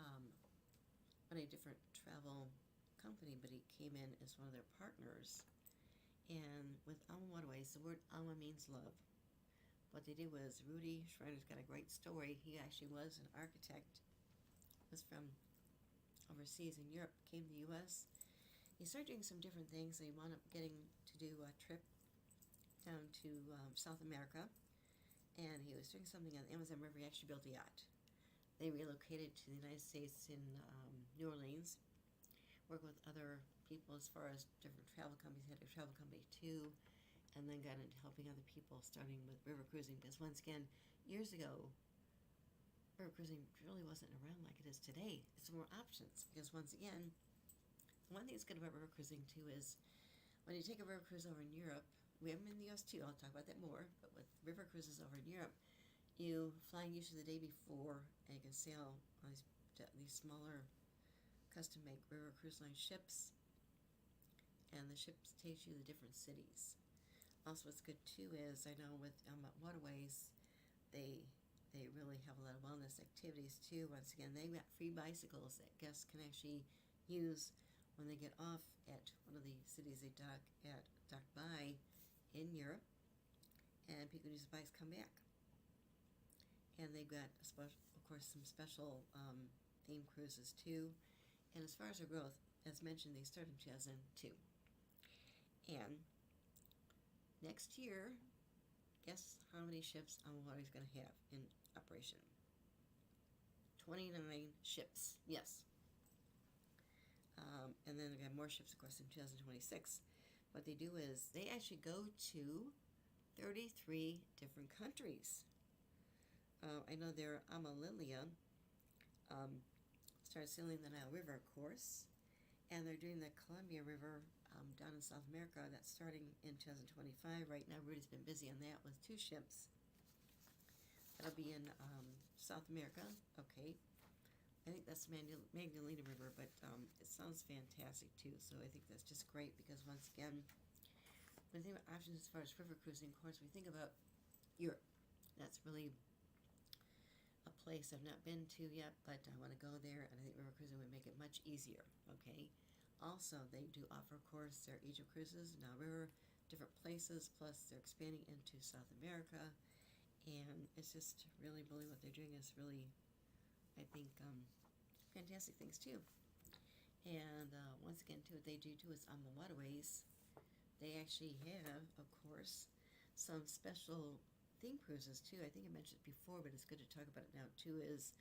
on a different travel company, but he came in as one of their partners. And with Alma Waterways, the word Alma means love. What they did was Rudy Schreiner's got a great story. He actually was an architect, was from overseas in Europe, came to the U.S. He started doing some different things. He wound up getting to do a trip down to South America, and he was doing something on the Amazon River. He actually built a yacht. They relocated to the United States in New Orleans, worked with other people as far as different travel companies. He had a travel company too, and then got into helping other people, starting with river cruising. Because once again, years ago, river cruising really wasn't around like it is today. It's more options because once again, one thing that's good about river cruising too is when you take a river cruise over in Europe, we have them in the US too, I'll talk about that more, but with river cruises over in Europe, you fly usually the day before and you can sail on these smaller custom-made river cruise line ships, and the ships take you to different cities. Also, what's good too is I know with Waterways, they really have a lot of wellness activities too. Once again, they got free bicycles that guests can actually use when they get off at one of the cities they dock by in Europe, and people use the bikes come back. And they've got, of course, some special theme cruises too. And as far as their growth, as mentioned, they started in 2002. And next year, guess how many ships Alma Waterways is going to have in operation? 29 ships, yes. And then they have more ships, of course, in 2026. What they do is they actually go to 33 different countries. I know their Amalilia started sailing the Nile River, of course, and they're doing the Columbia River down in South America. That's starting in 2025. Right now, Rudy's been busy on that with 2 ships. That'll be in South America. Okay. I think that's Magdalena River, but it sounds fantastic too. So I think that's just great because once again, when we think about options as far as river cruising, of course, we think about Europe. That's really a place I've not been to yet, but I want to go there, and I think river cruising would make it much easier. Okay. Also, they do offer, of course, their Egypt cruises, Nile River, different places, plus they're expanding into South America, and it's just really what they're doing is really, I think, fantastic things too. And once again, too, what they do too is on the waterways, they actually have, of course, some special theme cruises too. I think I mentioned it before, but it's good to talk about it now too. Is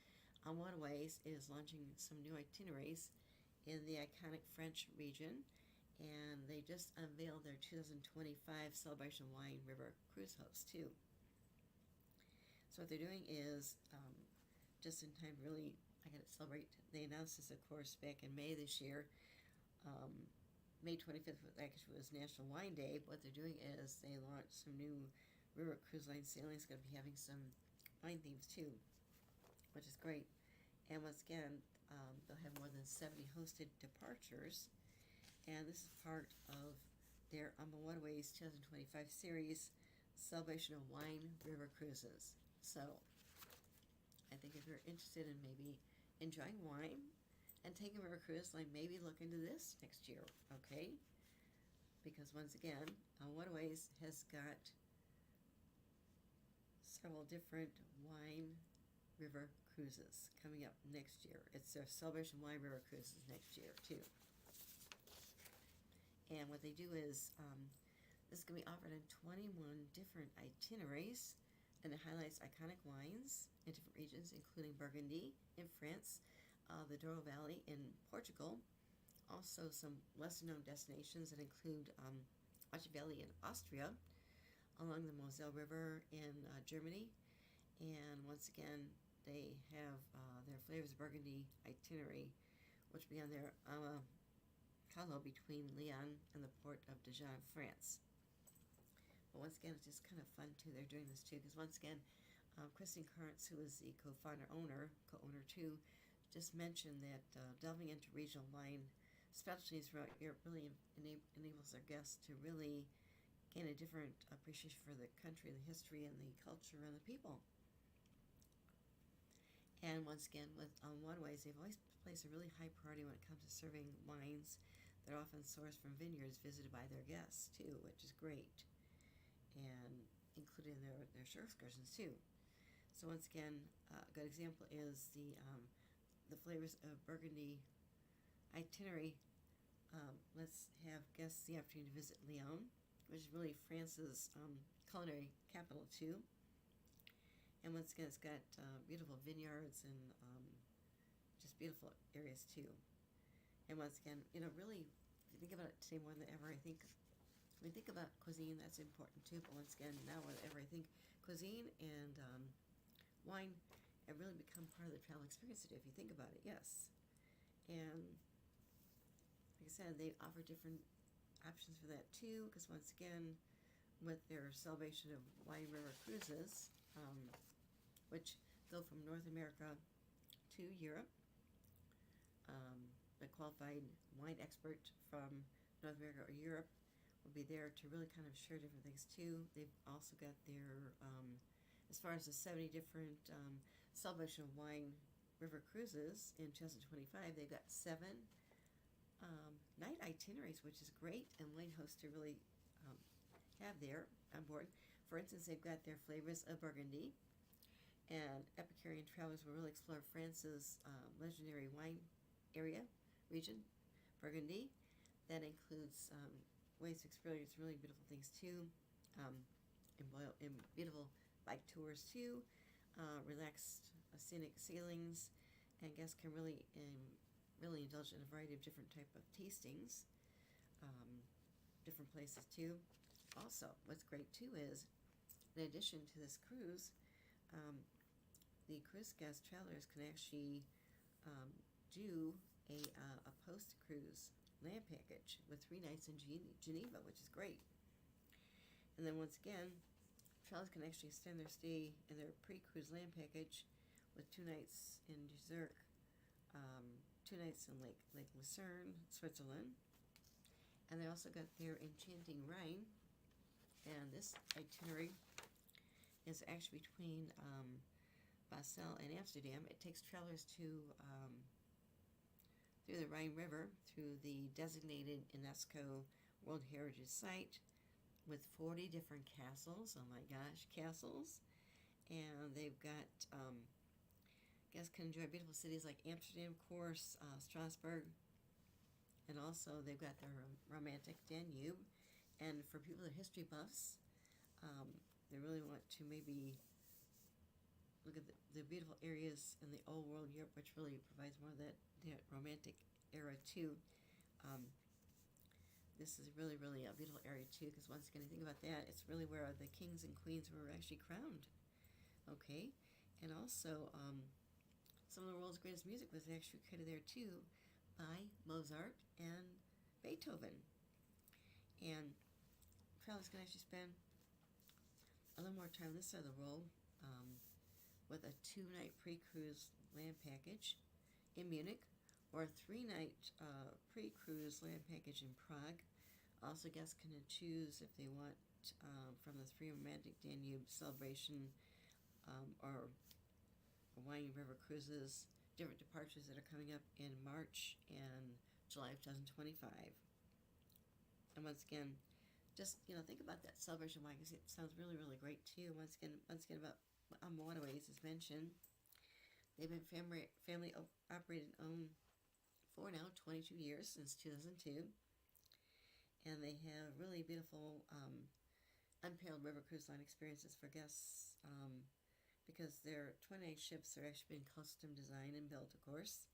On Waterways is launching some new itineraries in the iconic French region, and they just unveiled their 2025 Celebration Wine River Cruise Host too. So what they're doing is just in time, really, I got to celebrate. They announced this, of course, back in May this year. May 25th actually was National Wine Day. What they're doing is they launched some new river cruise line sailing. Is going to be having some wine themes too, which is great. And once again, they'll have more than 70 hosted departures. And this is part of their On the Waterways 2025 series, Celebration of Wine River Cruises. So I think if you're interested in maybe enjoying wine and taking a river cruise, like maybe look into this next year, okay? Because once again, Waterways has got several different wine river cruises coming up next year. It's their Celebration Wine River Cruises next year too. And what they do is this is going to be offered in 21 different itineraries, and it highlights iconic wines in different regions, including Burgundy in France, the Douro Valley in Portugal, also some lesser-known destinations that include Ache Valley in Austria, along the Moselle River in Germany, and once again, they have their Flavors of Burgundy itinerary, which will be on their canal between Lyon and the port of Dijon, France. But once again, it's just kind of fun too. They're doing this too, because once again, Christine Karntz, who is the co-owner too, just mentioned that delving into regional wine specialties throughout Europe really enables their guests to really gain a different appreciation for the country, the history, and the culture, and the people. And once again, with Waterways, they've always placed a really high priority when it comes to serving wines that are often sourced from vineyards visited by their guests too, which is great, and including their shore excursions too. So once again, a good example is the Flavors of Burgundy itinerary. Let's have guests the opportunity to visit Lyon, which is really France's culinary capital too. And once again, it's got beautiful vineyards and just beautiful areas too. And once again, really, if you think about it today more than ever, I think about cuisine, that's important too. But once again, now more than ever, I think cuisine and wine have really become part of the travel experience today, if you think about it, yes. And like I said, they offer different options for that too, because once again, with their Celebration of Wine River Cruises, which go from North America to Europe, the qualified wine expert from North America or Europe will be there to really kind of share different things too. They've also got their, as far as the 70 different Celebration of Wine River Cruises in 2025, they've got 7 night itineraries, which is great, and wine hosts to really have there on board. For instance, they've got their Flavors of Burgundy, and Epicurean travelers will really explore France's legendary wine region, Burgundy. That includes ways to experience really beautiful things too, in beautiful bike tours too, relaxed scenic sailings, and guests can really indulge in a variety of different type of tastings, different places too. Also, what's great too is, in addition to this cruise, the cruise guest travelers can actually do a post-cruise land package with 3 nights in Geneva, which is great. And then once again, travelers can actually extend their stay in their pre-cruise land package with 2 nights in Zurich, 2 nights in Lake Lucerne, Switzerland. And they also got their Enchanting Rhine, and this itinerary is actually between Basel and Amsterdam. It takes travelers through the Rhine River, through the designated UNESCO World Heritage Site, with 40 different castles. Oh my gosh, castles. And they've got, guests can enjoy beautiful cities like Amsterdam, of course, Strasbourg, and also they've got their romantic Danube. And for people that are history buffs, they really want to maybe look at the beautiful areas in the old world Europe, which really provides more of that romantic era too. Um, this is really a beautiful area too, because once again, you think about that, it's really where the kings and queens were actually crowned. Okay, and also some of the world's greatest music was actually created there too by Mozart and Beethoven. And travelers can actually spend a little more time on this side of the world with a 2-night pre-cruise land package in Munich, or a 3-night pre-cruise land package in Prague. Also, guests can choose if they want from the three romantic Danube celebration or Wine River cruises, different departures that are coming up in March and July of 2025. And once again, just think about that celebration wine, because it sounds really great too. Once again about Waterways is mentioned. They've been family operated and owned for now 22 years, since 2002, and they have really beautiful unparalleled river cruise line experiences for guests, because their 28 ships are actually been custom designed and built, of course,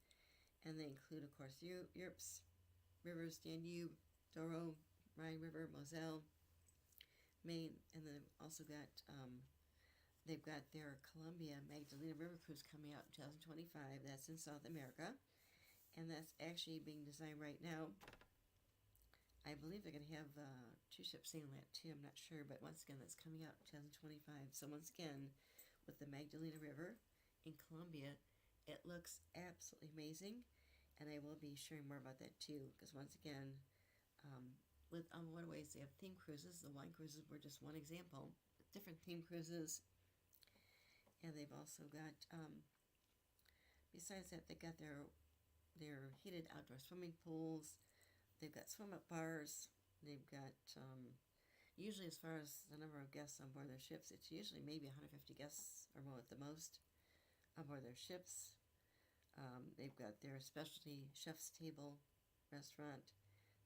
and they include, of course, Europe's rivers: Danube, Douro, Rhine River, Moselle, Maine, and then also got they've got their Columbia Magdalena River Cruise coming out in 2025. That's in South America, and that's actually being designed right now. I believe they're going to have 2 ships sailing that too. I'm not sure, but once again, that's coming out in 2025. So once again, with the Magdalena River in Colombia, it looks absolutely amazing, and I will be sharing more about that too, because once again, with Waterways, they have theme cruises. The wine cruises were just one example. Different theme cruises, and they've also got, besides that, they got their heated outdoor swimming pools. They've got swim-up bars. They've got, usually as far as the number of guests on board their ships, it's usually maybe 150 guests or more at the most on board their ships. They've got their specialty chef's table restaurant,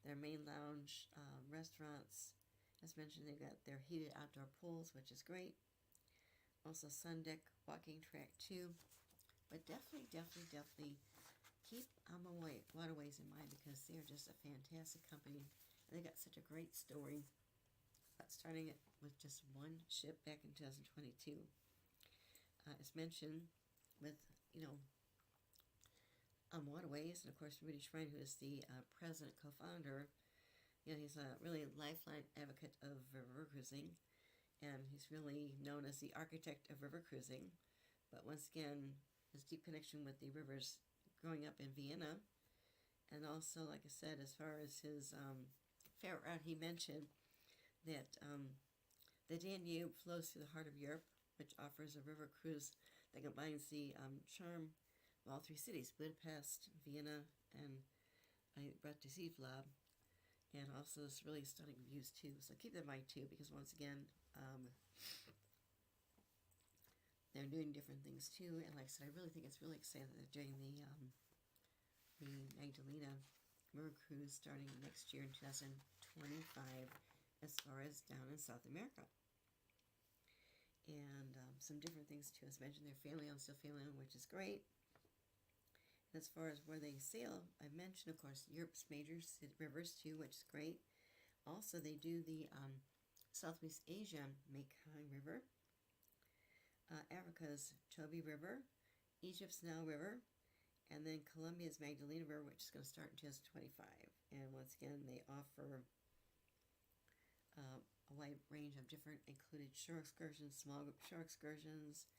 their main lounge restaurants. As mentioned, they've got their heated outdoor pools, which is great. Also sun deck walking track too. But definitely keep Waterways in mind, because they are just a fantastic company, and they got such a great story about starting it with just one ship back in 2022. As mentioned, with Waterways, and of course Rudy Schrein, who is the president, co-founder. He's a really lifeline advocate of river cruising, and he's really known as the architect of river cruising. But once again, his deep connection with the rivers growing up in Vienna, and also, like I said, as far as his favorite route, he mentioned that the Danube flows through the heart of Europe, which offers a river cruise that combines the charm of all 3 cities: Budapest, Vienna, and Bratislava, and also this really stunning views too. So keep that in mind too, because once again, they're doing different things too. And like I said, I really think it's really exciting that they're doing the Magdalena River Cruise starting next year in 2025, as far as down in South America. And some different things too. As mentioned, they're family-owned, still family-owned, which is great. And as far as where they sail, I mentioned, of course, Europe's major rivers too, which is great. Also, they do the Southeast Asia Mekong River, Africa's Chobe River, Egypt's Nile River, and then Colombia's Magdalena River, which is going to start in 2025. And once again, they offer a wide range of different included shore excursions, small group shore excursions.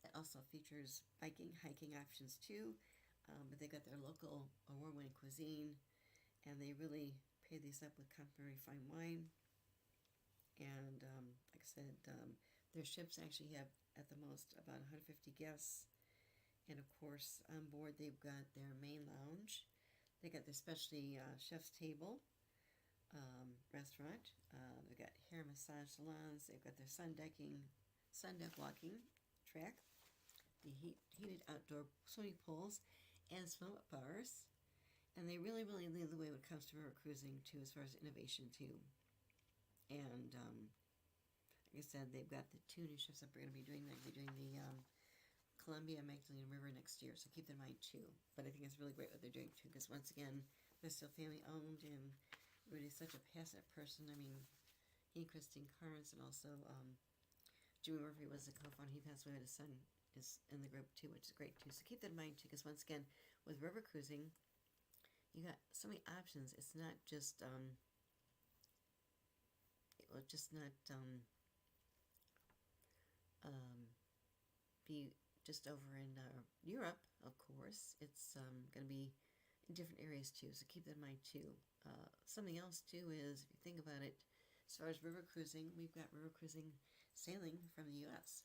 That also features biking, hiking options too. But they got their local award-winning cuisine, and they really pay these up with complimentary fine wine. And like I said, their ships actually have at the most about 150 guests. And of course, on board they've got their main lounge. They got their specialty chef's table restaurant. They've got hair massage salons. They've got their sun deck walking track, the heated outdoor swimming pools, and swim-up bars. And they really lead the way when it comes to river cruising too, as far as innovation too. And like I said, they've got the 2 new ships that we're going to be doing. They're going to be doing the Columbia Magdalena River next year, so keep that in mind too. But I think it's really great what they're doing too, because once again, they're still family owned, and Rudy's such a passionate person. I mean, he and Christine Carnes, and also Jimmy Murphy was the co-founder. He passed away, but his son is in the group too, which is great too. So keep that in mind too, because once again, with river cruising, you got so many options. It's not just be just over in Europe, of course. It's going to be in different areas too, so keep that in mind too. Something else too is, if you think about it, as far as river cruising, we've got river cruising sailing from the U.S.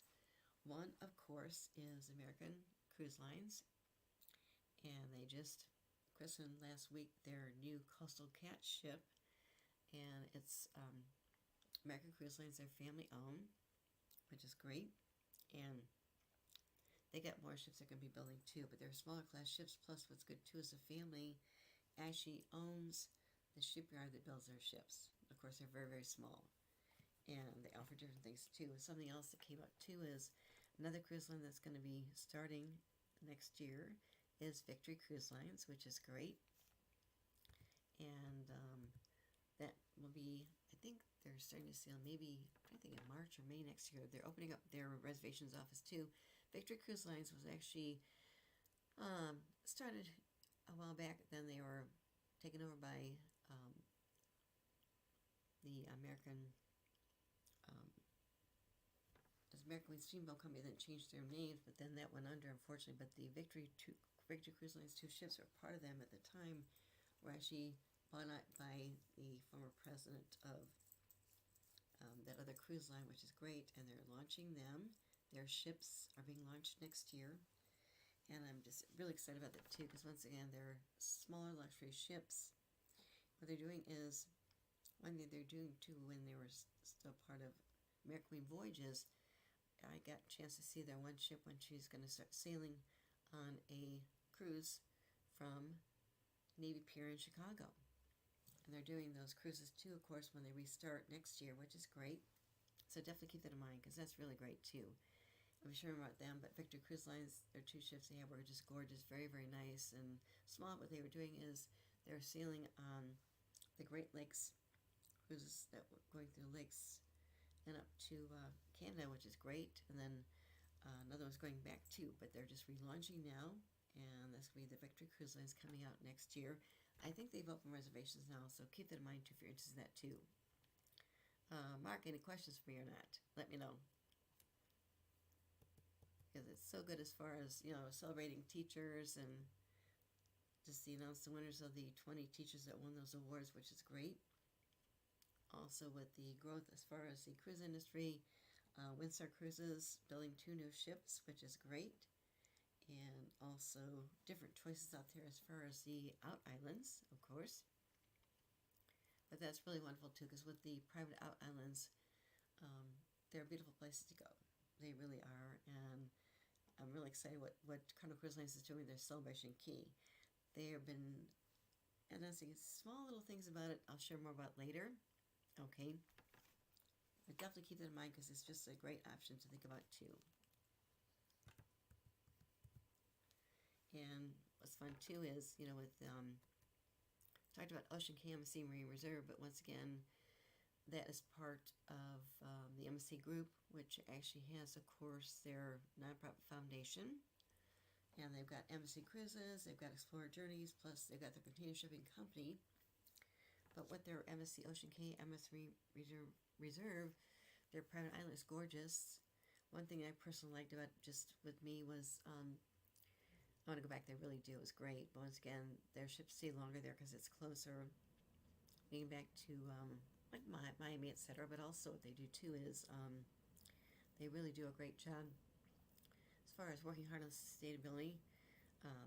One, of course, is American Cruise Lines, and they just christened last week their new Coastal Cat ship, and it's American Cruise Lines. They're family owned, which is great, and they got more ships they're going to be building too, but they're smaller class ships. Plus, what's good too is the family actually owns the shipyard that builds their ships. Of course, they're very, very small, and they offer different things too. Something else that came up too is another cruise line that's going to be starting next year is Victory Cruise Lines, which is great, and that will be, I think they're starting to sail maybe, I think in March or May next year. They're opening up their reservations office too. Victory Cruise Lines was actually started a while back. Then they were taken over by the American Steamboat Company that changed their names, but then that went under, unfortunately. But the Victory Cruise Lines 2 ships were part of them at the time, were actually bought out by the former president of that other cruise line, which is great, and they're launching them. Their ships are being launched next year, and I'm just really excited about that too, because once again, they're smaller luxury ships. What they're doing is, one thing they're doing too, when they were still part of American Queen Voyages, I got a chance to see their one ship when she's going to start sailing on a cruise from Navy Pier in Chicago. And they're doing those cruises too, of course, when they restart next year, which is great. So definitely keep that in mind, because that's really great too. I'm sure about them, but Victory Cruise Lines, their 2 ships they have were just gorgeous, very, very nice and small. What they were doing is they're sailing on the Great Lakes cruises that were going through the lakes and up to Canada, which is great. And then another one's going back too, but they're just relaunching now, and that's going to be the Victory Cruise Lines coming out next year. I think they've opened reservations now, so keep that in mind too if you're interested in that too. Mark, any questions for me or not? Let me know. Because it's so good as far as, celebrating teachers and just announce the winners of the 20 teachers that won those awards, which is great. Also with the growth as far as the cruise industry, Windstar Cruises building 2 new ships, which is great. And also different choices out there as far as the out islands, of course. But that's really wonderful too, because with the private out islands, they're beautiful places to go. They really are, and I'm really excited what Carnival Cruise Lines is doing with their Celebration Key. They have been announcing small little things about it. I'll share more about later. Okay, but definitely keep that in mind, because it's just a great option to think about too. And what's fun too is, with talked about Ocean Cay MSC Marine Reserve, but once again, that is part of the MSC Group, which actually has, of course, their nonprofit foundation. And they've got MSC Cruises, they've got Explorer Journeys, plus they've got their container shipping company. But what their MSC Ocean Cay MSC Reserve, their private island is gorgeous. One thing I personally liked about just with me was, I want to go back there, really do. It was great. But once again, their ships stay longer there because it's closer. Being back to like Miami, etc. But also what they do too is they really do a great job as far as working hard on sustainability.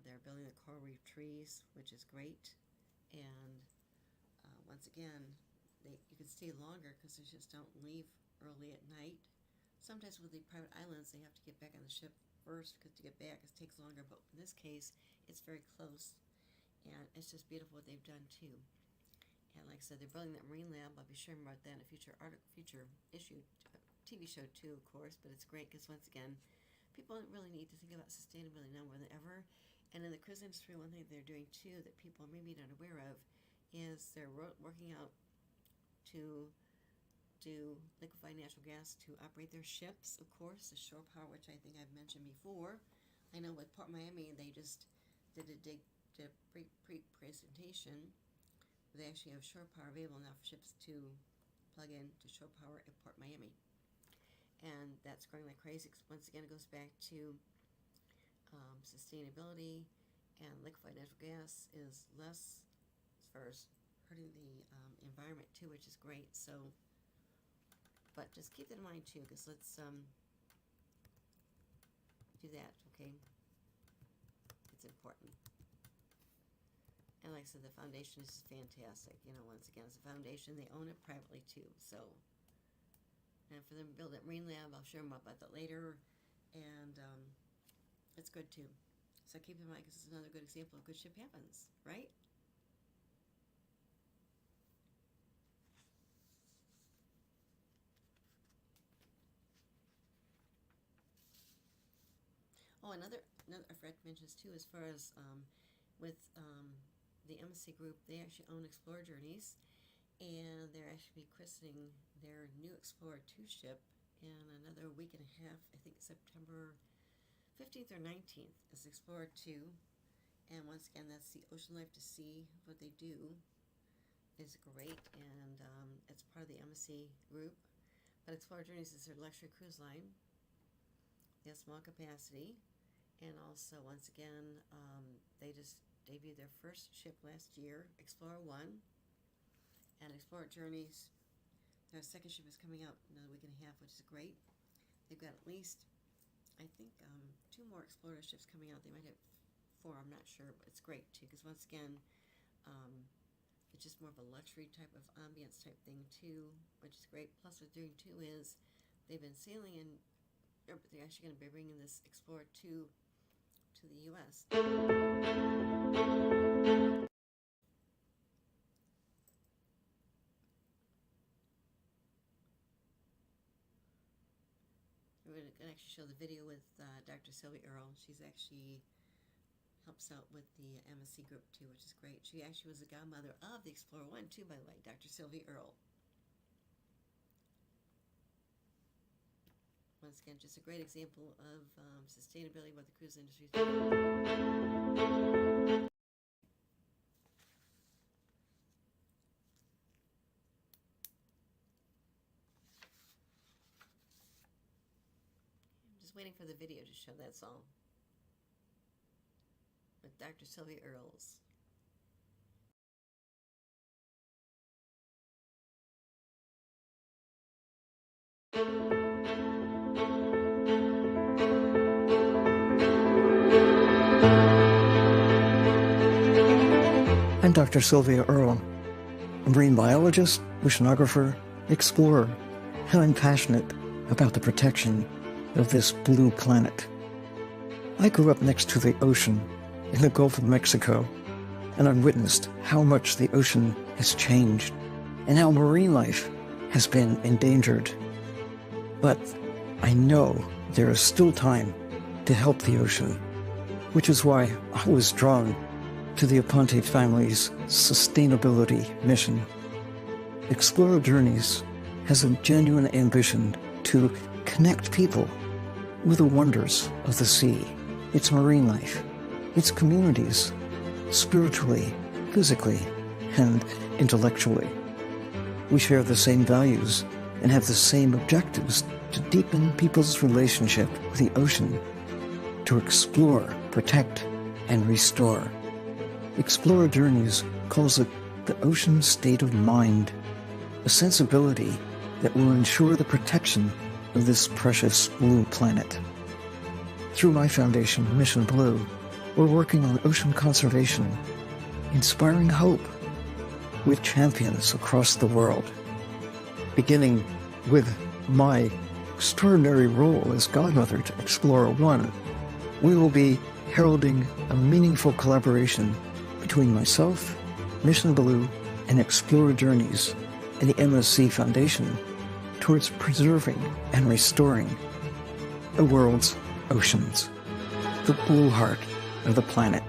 They're building the coral reef trees, which is great. And once again, you can stay longer because the ships don't leave early at night. Sometimes with the private islands, they have to get back on the ship first, because to get back it takes longer. But in this case, it's very close, and it's just beautiful what they've done too. And like I said, they're building that marine lab. I'll be sharing about that in a future issue TV show too, of course, but it's great because once again, people really need to think about sustainability now more than ever. And in the cruise industry, one thing they're doing too that people are maybe not aware of is they're working out to do liquefied natural gas to operate their ships, of course, the shore power, which I think I've mentioned before. I know with Port Miami, they just did a pre-presentation. They actually have shore power available now for ships to plug in to shore power at Port Miami. And that's growing like crazy. Once again, it goes back to sustainability, and liquefied natural gas is less as far as hurting the environment too, which is great. So, but just keep that in mind too, because let's do that, okay? It's important. And like I said, the foundation is fantastic. You know, once again, it's a foundation. They own it privately too. So, and for them to build that Marine Lab, I'll share more about that later. And it's good too. So keep in mind, because it's another good example of good ship happens, right? Oh, another I forgot to mention this too, as far as with the MSC group, they actually own Explorer Journeys, and they're actually christening their new Explorer 2 ship in another week and a half. I think September 15th or 19th is Explorer 2, and once again, that's the Ocean Life to Sea. What they do is great, and it's part of the MSC group. But Explorer Journeys is their luxury cruise line. They have small capacity, and also, once again, they just debuted their first ship last year, Explorer 1, and Explorer Journeys, their second ship is coming out in another week and a half, which is great. They've got at least, I think, 2 more Explorer ships coming out. They might have 4, I'm not sure, but it's great too, because once again, it's just more of a luxury type of ambience type thing too, which is great. Plus, what they're doing too is they've been sailing in, they're actually going to be bringing this Explorer 2 to the U.S. We're going to actually show the video with Dr. Sylvia Earle. She's actually helps out with the MSC group too, which is great. She actually was the godmother of the Explorer 1 too, by the way, Dr. Sylvia Earle. Once again, just a great example of sustainability, what the cruise industry is doing. Just waiting for the video to show, that's all. With Dr. Sylvia Earles. I'm Dr. Sylvia Earle, a marine biologist, oceanographer, explorer, and I'm passionate about the protection of this blue planet. I grew up next to the ocean in the Gulf of Mexico, and I've witnessed how much the ocean has changed and how marine life has been endangered. But I know there is still time to help the ocean, which is why I was drawn to the Aponte family's sustainability mission. Explorer Journeys has a genuine ambition to connect people with the wonders of the sea, its marine life, its communities, spiritually, physically, and intellectually. We share the same values and have the same objectives to deepen people's relationship with the ocean, to explore, protect, and restore. Explorer Journeys calls it the ocean state of mind, a sensibility that will ensure the protection of this precious blue planet. Through my foundation, Mission Blue, we're working on ocean conservation, inspiring hope with champions across the world. Beginning with my extraordinary role as godmother to Explorer 1, we will be heralding a meaningful collaboration between myself, Mission Blue, and Explorer Journeys and the MSC Foundation towards preserving and restoring the world's oceans, the blue heart of the planet.